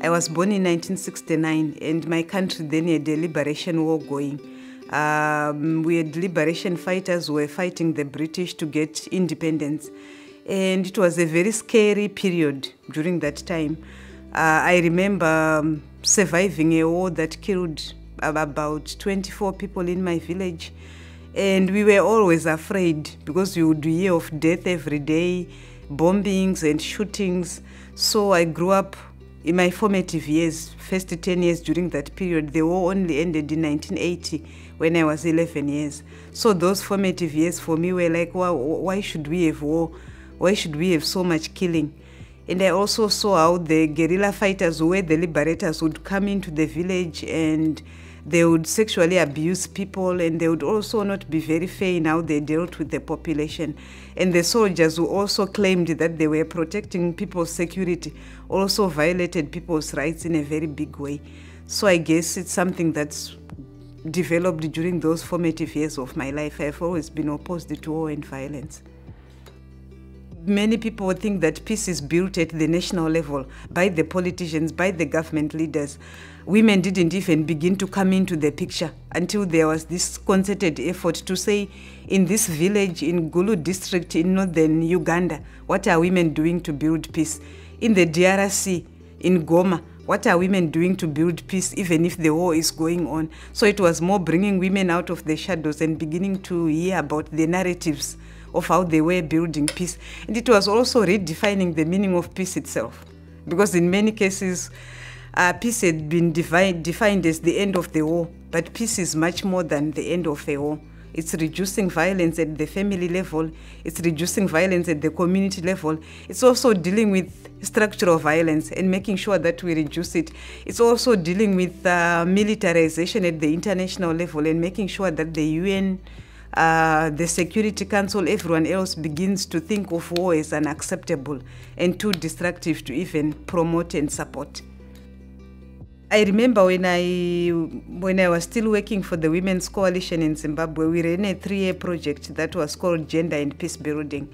I was born in 1969, and my country then had a liberation war going. We had liberation fighters who were fighting the British to get independence. And it was a very scary period during that time. I remember surviving a war that killed about 24 people in my village. And we were always afraid because we would hear of death every day, bombings and shootings. So I grew up in my formative years, first 10 years during that period. The war only ended in 1980 when I was 11 years. So those formative years for me were like, wow, why should we have war? Why should we have so much killing? And I also saw how the guerrilla fighters who were the liberators would come into the village and they would sexually abuse people, and they would also not be very fair in how they dealt with the population. And the soldiers who also claimed that they were protecting people's security also violated people's rights in a very big way. So I guess it's something that's developed during those formative years of my life. I've always been opposed to war and violence. Many people think that peace is built at the national level by the politicians, by the government leaders. Women didn't even begin to come into the picture until there was this concerted effort to say, in this village in Gulu district in northern Uganda, what are women doing to build peace? In the DRC, in Goma, what are women doing to build peace even if the war is going on? So it was more bringing women out of the shadows and beginning to hear about the narratives of how they were building peace. And it was also redefining the meaning of peace itself. Because in many cases, peace had been defined as the end of the war, but peace is much more than the end of the war. It's reducing violence at the family level. It's reducing violence at the community level. It's also dealing with structural violence and making sure that we reduce it. It's also dealing with militarization at the international level and making sure that the UN, the Security Council, everyone else begins to think of war as unacceptable and too destructive to even promote and support. I remember when I was still working for the Women's Coalition in Zimbabwe, we ran a 3-year project that was called Gender and Peace Building.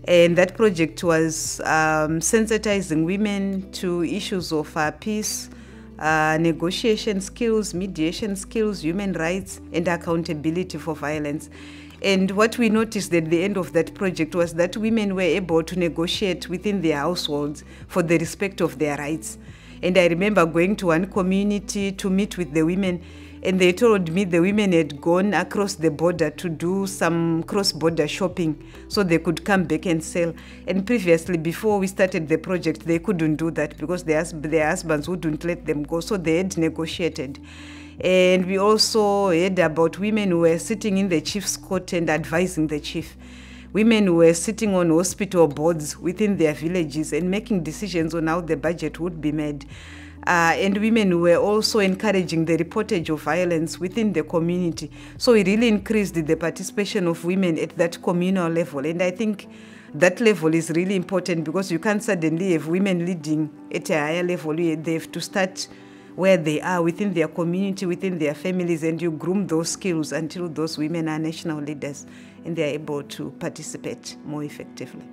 And that project was sensitizing women to issues of peace, negotiation skills, mediation skills, human rights, and accountability for violence. And what we noticed at the end of that project was that women were able to negotiate within their households for the respect of their rights. And I remember going to one community to meet with the women, and they told me the women had gone across the border to do some cross-border shopping so they could come back and sell. And previously, before we started the project, they couldn't do that because their husbands wouldn't let them go, so they had negotiated. And we also heard about women who were sitting in the chief's court and advising the chief. Women who were sitting on hospital boards within their villages and making decisions on how the budget would be made. And women who were also encouraging the reportage of violence within the community. So it really increased the participation of women at that communal level. And I think that level is really important because you can't suddenly have women leading at a higher level. They have to start where they are within their community, within their families, and you groom those skills until those women are national leaders and they are able to participate more effectively.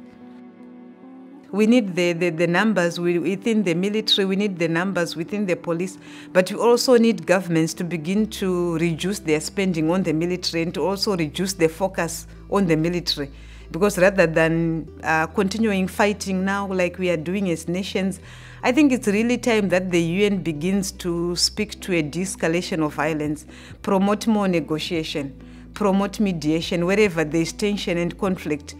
We need the numbers within the military, we need the numbers within the police, but we also need governments to begin to reduce their spending on the military and to also reduce the focus on the military. Because rather than continuing fighting now like we are doing as nations, I think it's really time that the UN begins to speak to a de-escalation of violence, promote more negotiation, promote mediation. Wherever there's tension and conflict,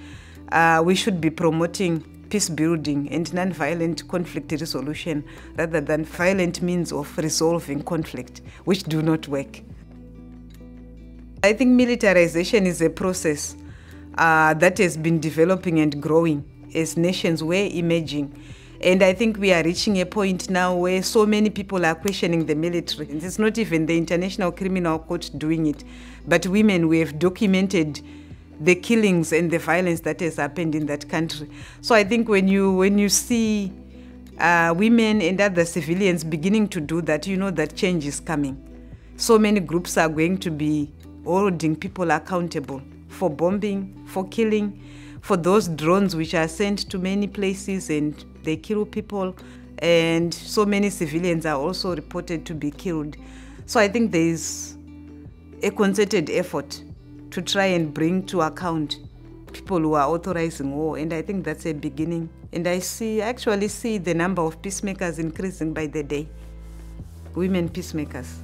we should be promoting peace building and non-violent conflict resolution rather than violent means of resolving conflict, which do not work. I think militarization is a process that has been developing and growing as nations were emerging. And I think we are reaching a point now where so many people are questioning the military. And it's not even the International Criminal Court doing it, but women who have documented the killings and the violence that has happened in that country. So I think when you see women and other civilians beginning to do that, you know that change is coming. So many groups are going to be holding people accountable for bombing, for killing, for those drones which are sent to many places and they kill people. and so many civilians are also reported to be killed. So I think there is a concerted effort to try and bring to account people who are authorizing war, and I think that's a beginning. And I actually see the number of peacemakers increasing by the day, women peacemakers.